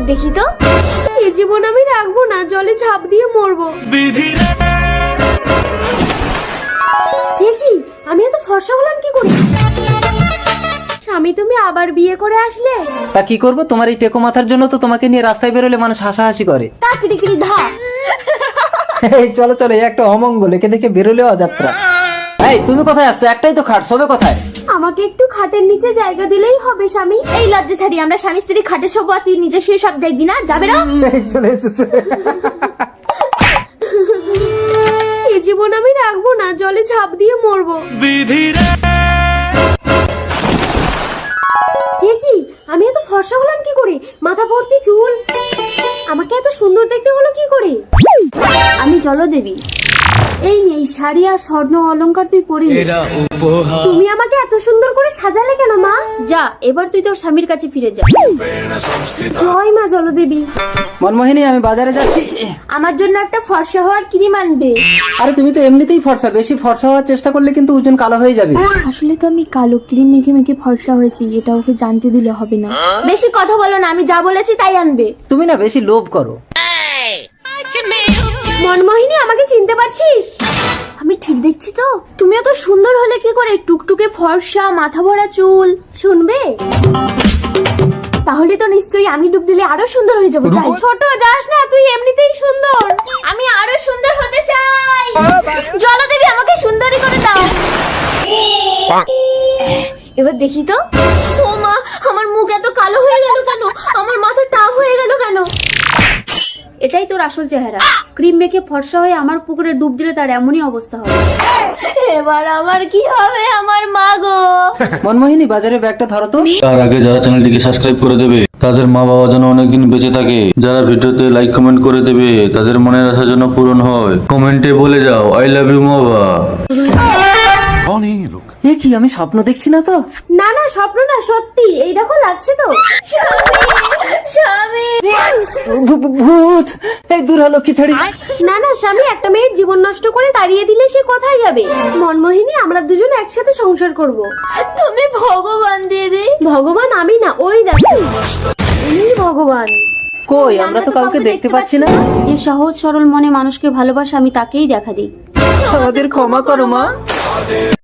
দেখি তো, এ জীবন আমি রাখবো না, জলে ঝাঁপ দিয়ে মরবো। দেখি আমি এত ফর্সা হলাম কি করে? স্বামী তুমি আবার বিয়ে করে আসলে? তা কি করবো, তোমার এই টেকো মাথার জন্য তো তোমাকে নিয়ে রাস্তায় বেরোলে মানুষ হাসাহাসি করে। তা কিড়িকিড়ি ধা। এই চলো চলো, এই একটা অমঙ্গল, একে দেখে বেরোলেও অযাত্রা। এই তুমি কোথায় আসছো? একটাই তো খাট, সবে কোথায়? আমাকে একটু খাটের নিচে জায়গা দিলেই হবে স্বামী। এই লজ্জা ছাড়ি, আমরা স্বামী স্ত্রী খাটে শোবো, তুই নিজে শুয়ে সব দেখবি না? যাবে না? এই চলে এসেছে। এ জীবন আমি রাখবো না, জলে ঝাঁপ দিয়ে মরবো। এ কি, আমি এত ফর্সা হলাম কি করে? মাথা ভর্তি চুল, আমাকে এত সুন্দর দেখতে হলো কি করে? আমি জলদেবী। এই নেই শাড়ি আর স্বর্ণ অলংকার তুই পরে নে। তুমি আমাকে এত সুন্দর করে সাজালে কেন মা? যা, এবার তুই তোর স্বামীর কাছে ফিরে যা। জয় মা জলদেবী। মনমোহিনী, আমি বাজারে যাচ্ছি। আমার জন্য একটা ফর্সা হওয়ার ক্রিম আনবে। আরে তুমি তো এমনিতেই ফর্সা, বেশি ফর্সা হওয়ার চেষ্টা করলে কিন্তু ওজন কালো হয়ে যাবে। আসলে তো আমি কালো ক্রিম মেখে মেখে ফর্সা হয়েছি, এটা ওকে জানতে দিলে হবে না। বেশি কথা বলো না, আমি যা বলেছি তাই আনবে। তুমি না বেশি লোভ করো। মনমোহিনী, আমাকে চিনতে পারছিস? আমি ঠিক দেখছি তো? তুমি এত সুন্দর হলে কি করে? টুকটুকে ফর্সা, মাথা ভরা চুল। শুনবে? তাহলে তো নিশ্চয়ই আমি ডুব দিলে আরো সুন্দর হয়ে যাবো। চাই ছোট যাস না, তুই এমনিতেই সুন্দর। আমি আরো সুন্দর হতে চাই। জলদেবী, আমাকে সুন্দরী করে দাও। এবার দেখি তো। ও মা, আমার মুখ এত কালো হয়ে গেল কেন? আমার মাথা টাক হয়ে গেল কেন? এটাই তোর আসল চেহারা। ক্রিম মেখে ফর্সা হয়ে আমার পুকুরে ডুব দিলে তার এমনই অবস্থা হবে। এবার আমার কি হবে? আমার মা গো। মনমোহিনী, বাজারে ব্যাগটা ধরো তো। তার আগে যারা চ্যানেলটিকে সাবস্ক্রাইব করে দেবে, তাদের মা বাবা যেন অনেকদিন বেঁচে থাকে। যারা ভিডিওতে লাইক কমেন্ট করে দেবে, তাদের মনের আশা যেন পূরণ হয়। কমেন্টে বলে যাও আই লাভ ইউ মা বাবা। এ কি, আমি স্বপ্ন দেখছি না তো? না না, স্বপ্ন না, সত্যি। এই দেখো, লাগছে তো। স্বামী, স্বামী। ভূত! এই দূর হলো কি ছাড়ি। না না স্বামী, একটা মেয়ের জীবন নষ্ট করে তাড়িয়ে দিলে সে কোথায় যাবে? মনমোহিনী, আমরা দুজন একসাথে সংসার করব। তুমি ভগবান দিদি। ভগবান আমি না, ওই দেখো, এই ভগবান। কই, আমরা তো কাউকে দেখতে পাচ্ছি না। যে সহজ সরল মনে মানুষকে ভালোবাসে, আমি তাকেই দেখা দিই। আমাদের ক্ষমা করো মা।